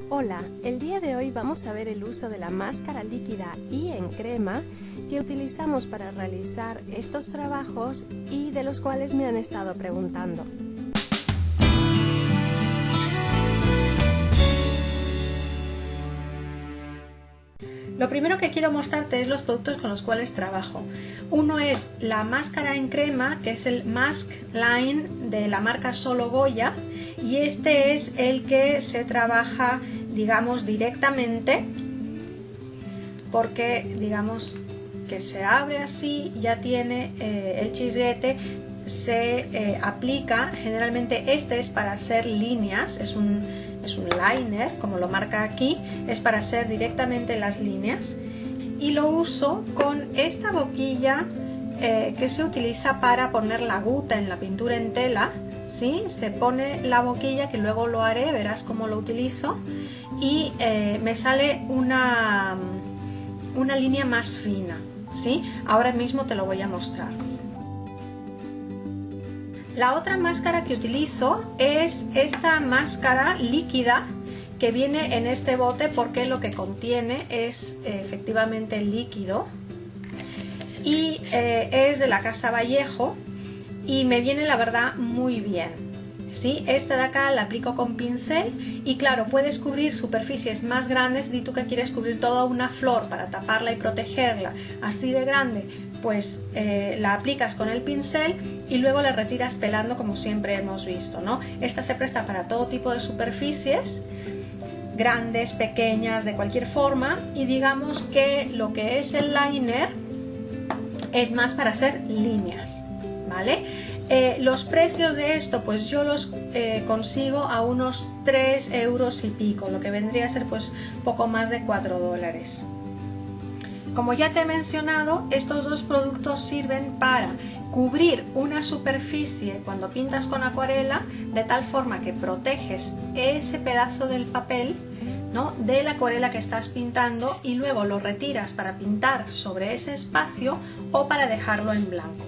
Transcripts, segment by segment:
Hola, el día de hoy vamos a ver el uso de la máscara líquida y en crema que utilizamos para realizar estos trabajos y de los cuales me han estado preguntando. Lo primero que quiero mostrarte es los productos con los cuales trabajo. Uno es la máscara en crema, que es el Mask Line de la marca Solo Goya, y este es el que se trabaja, digamos, directamente, porque digamos que se abre así, ya tiene el chisguete, se aplica. Generalmente este es para hacer líneas, es un liner, como lo marca aquí, es para hacer directamente las líneas, y lo uso con esta boquilla que se utiliza para poner la guta en la pintura en tela, ¿sí? Se pone la boquilla, que luego lo haré, verás cómo lo utilizo, y me sale una línea más fina, ¿sí? Ahora mismo te lo voy a mostrar. La otra máscara que utilizo es esta máscara líquida que viene en este bote, porque lo que contiene es efectivamente líquido, y es de la Casa Vallejo y me viene, la verdad, muy bien, ¿sí? Esta de acá la aplico con pincel y claro, puedes cubrir superficies más grandes. Di tú que quieres cubrir toda una flor para taparla y protegerla así de grande, pues la aplicas con el pincel y luego la retiras pelando, como siempre hemos visto, ¿no? Esta se presta para todo tipo de superficies, grandes, pequeñas, de cualquier forma, y digamos que lo que es el liner es más para hacer líneas, ¿vale? Los precios de esto, pues yo los consigo a unos 3 euros y pico, lo que vendría a ser pues poco más de 4 dólares. Como ya te he mencionado, estos dos productos sirven para cubrir una superficie cuando pintas con acuarela, de tal forma que proteges ese pedazo del papel, ¿no?, de la acuarela que estás pintando, y luego lo retiras para pintar sobre ese espacio o para dejarlo en blanco.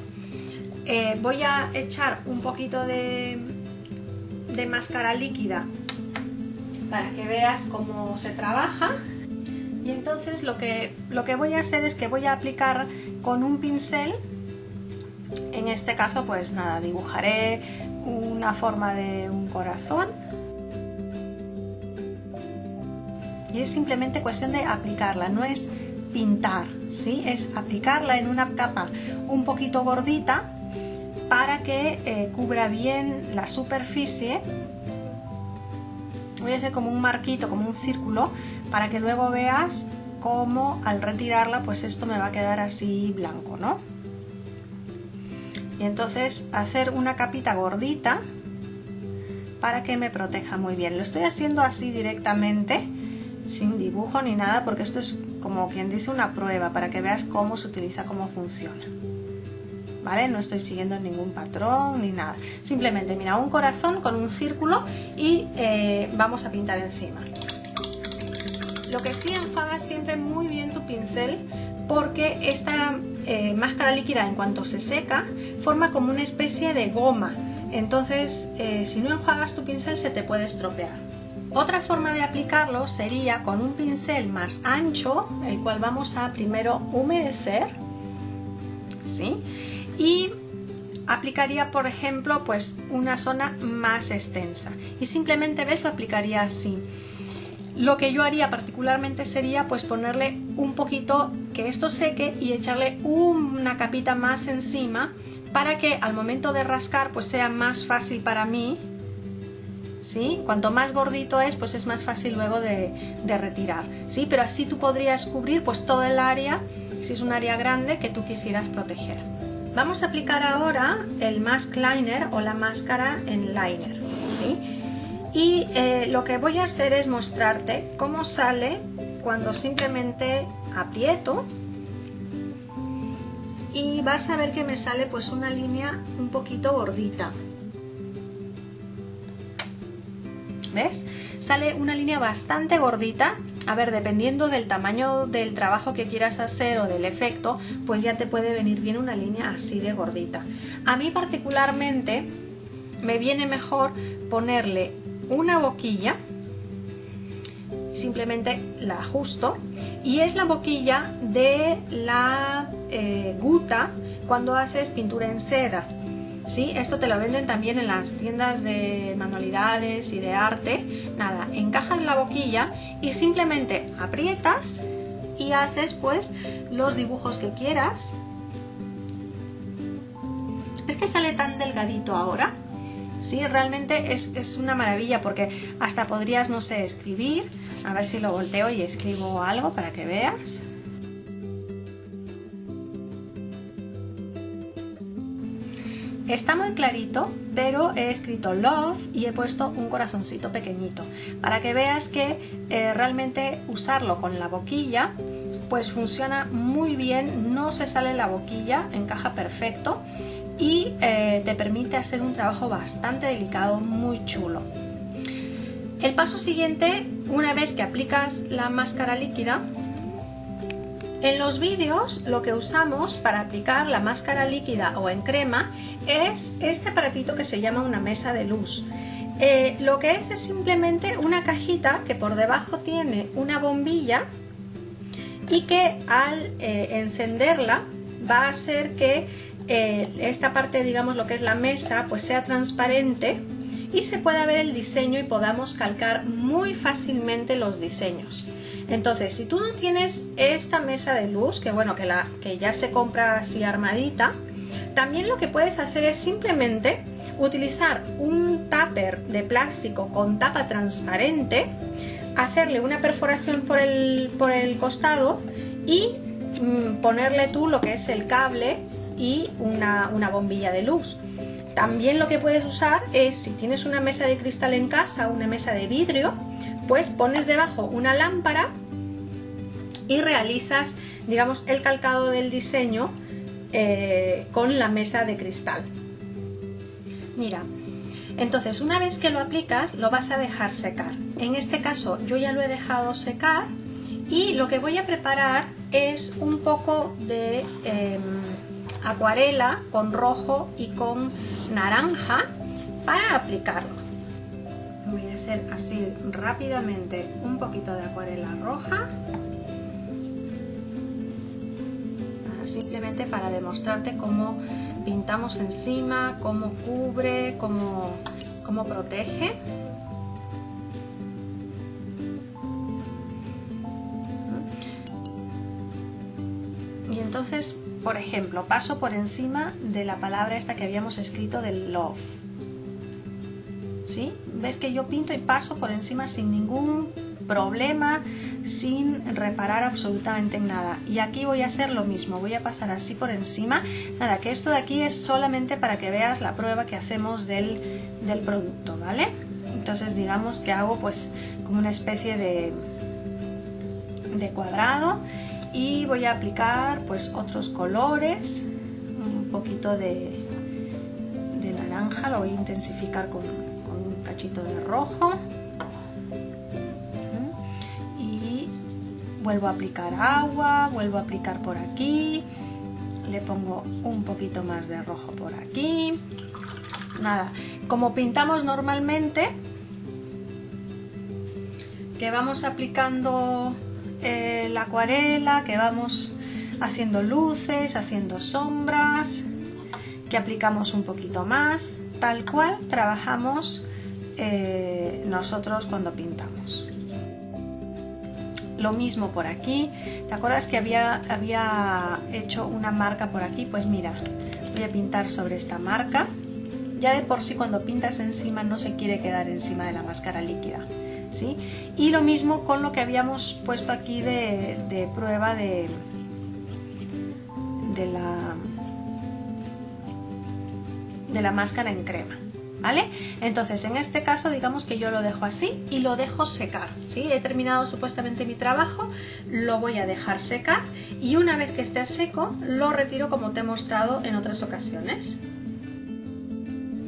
Voy a echar un poquito de máscara líquida para que veas cómo se trabaja. Y entonces lo que voy a hacer es que voy a aplicar con un pincel. En este caso, pues nada, dibujaré una forma de un corazón. Y es simplemente cuestión de aplicarla, no es pintar, ¿sí? Es aplicarla en una capa un poquito gordita para que cubra bien la superficie. Voy a hacer como un marquito, como un círculo, para que luego veas cómo al retirarla, pues esto me va a quedar así blanco, ¿no? Y entonces hacer una capita gordita para que me proteja muy bien. Lo estoy haciendo así directamente, sin dibujo ni nada, porque esto es como quien dice una prueba, para que veas cómo se utiliza, cómo funciona, ¿vale? No estoy siguiendo ningún patrón ni nada, simplemente mira, un corazón con un círculo y vamos a pintar encima. Lo que sí, enjuagas siempre muy bien tu pincel, porque esta máscara líquida, en cuanto se seca, forma como una especie de goma. Entonces si no enjuagas tu pincel, se te puede estropear. Otra forma de aplicarlo sería con un pincel más ancho, el cual vamos a primero humedecer, ¿sí? Y aplicaría, por ejemplo, pues una zona más extensa, y simplemente, ves, lo aplicaría así. Lo que yo haría particularmente sería pues ponerle un poquito, que esto seque, y echarle una capita más encima, para que al momento de rascar pues sea más fácil para mí, ¿sí? Cuanto más gordito es, pues es más fácil luego de retirar, ¿sí? Pero así tú podrías cubrir pues todo el área, si es un área grande que tú quisieras proteger. Vamos a aplicar ahora el Mask Liner o la máscara en liner, ¿sí? Y lo que voy a hacer es mostrarte cómo sale cuando simplemente aprieto, y vas a ver que me sale pues una línea un poquito gordita. ¿Ves? Sale una línea bastante gordita. A ver, dependiendo del tamaño del trabajo que quieras hacer o del efecto, pues ya te puede venir bien una línea así de gordita. A mí particularmente me viene mejor ponerle una boquilla simplemente la ajusto, y es la boquilla de la guta cuando haces pintura en seda. ¿Sí? Esto te lo venden también en las tiendas de manualidades y de arte. Nada, encajas la boquilla y simplemente aprietas y haces pues los dibujos que quieras. Es que sale tan delgadito ahora. Sí, realmente es una maravilla, porque hasta podrías, no sé, escribir. A ver si lo volteo y escribo algo para que veas. Está muy clarito, pero he escrito love y he puesto un corazoncito pequeñito para que veas que realmente usarlo con la boquilla pues funciona muy bien, no se sale la boquilla, encaja perfecto y te permite hacer un trabajo bastante delicado, muy chulo. El paso siguiente, una vez que aplicas la máscara líquida, en los vídeos lo que usamos para aplicar la máscara líquida o en crema es este aparatito que se llama una mesa de luz. Lo que es simplemente una cajita que por debajo tiene una bombilla y que al encenderla va a hacer que esta parte, digamos lo que es la mesa, pues sea transparente y se pueda ver el diseño y podamos calcar muy fácilmente los diseños. Entonces, si tú no tienes esta mesa de luz, que bueno, que ya se compra así armadita, también lo que puedes hacer es simplemente utilizar un tupper de plástico con tapa transparente, hacerle una perforación por el costado y ponerle tú lo que es el cable y una bombilla de luz. También lo que puedes usar es, si tienes una mesa de cristal en casa, una mesa de vidrio, pues pones debajo una lámpara y realizas, digamos, el calcado del diseño con la mesa de cristal. Mira, entonces una vez que lo aplicas lo vas a dejar secar. En este caso yo ya lo he dejado secar y lo que voy a preparar es un poco de acuarela con rojo y con naranja para aplicarlo. Voy a hacer así rápidamente un poquito de acuarela roja, simplemente para demostrarte cómo pintamos encima, cómo cubre, cómo protege. Y entonces, por ejemplo, paso por encima de la palabra esta que habíamos escrito del love. ¿Sí? Ves que yo pinto y paso por encima sin ningún problema, sin reparar absolutamente en nada. Y aquí voy a hacer lo mismo, voy a pasar así por encima. Nada, que esto de aquí es solamente para que veas la prueba que hacemos del producto, ¿vale? Entonces digamos que hago pues como una especie de cuadrado y voy a aplicar pues otros colores, un poquito de naranja, lo voy a intensificar con un cachito de rojo y vuelvo a aplicar agua, vuelvo a aplicar por aquí, le pongo un poquito más de rojo por aquí. Nada, como pintamos normalmente, que vamos aplicando la acuarela, que vamos haciendo luces, haciendo sombras, que aplicamos un poquito más, tal cual trabajamos nosotros cuando pintamos. Lo mismo por aquí. ¿Te acuerdas que había hecho una marca por aquí? Pues mira, voy a pintar sobre esta marca. Ya de por sí cuando pintas encima no se quiere quedar encima de la máscara líquida, ¿sí? Y lo mismo con lo que habíamos puesto aquí de prueba de la máscara en crema, ¿vale? Entonces en este caso digamos que yo lo dejo así y lo dejo secar, ¿sí? He terminado supuestamente mi trabajo, lo voy a dejar secar y una vez que esté seco lo retiro como te he mostrado en otras ocasiones.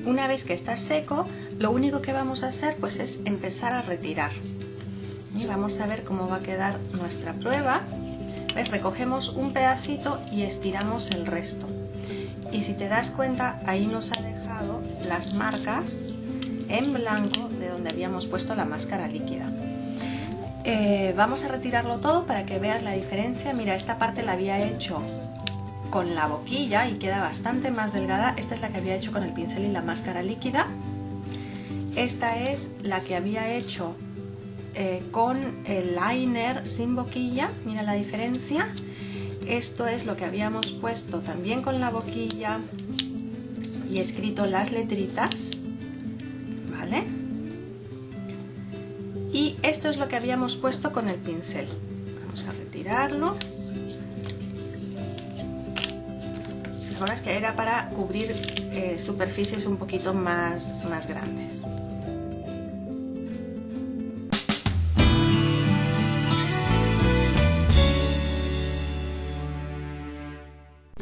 Una vez que está seco, lo único que vamos a hacer pues es empezar a retirar. Y vamos a ver cómo va a quedar nuestra prueba. ¿Ves? Recogemos un pedacito y estiramos el resto. Y si te das cuenta, ahí nos ha dejado las marcas en blanco de donde habíamos puesto la máscara líquida. Vamos a retirarlo todo para que veas la diferencia. Mira, esta parte la había hecho con la boquilla y queda bastante más delgada. Esta es la que había hecho con el pincel y la máscara líquida. Esta es la que había hecho con el liner sin boquilla. Mira la diferencia. Esto es lo que habíamos puesto también con la boquilla y escrito las letritas, ¿vale? Y esto es lo que habíamos puesto con el pincel. Vamos a retirarlo. La verdad es que era para cubrir superficies un poquito más grandes.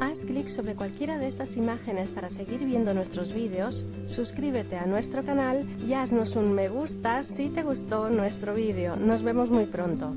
Haz clic sobre cualquiera de estas imágenes para seguir viendo nuestros vídeos, suscríbete a nuestro canal y haznos un me gusta si te gustó nuestro vídeo. Nos vemos muy pronto.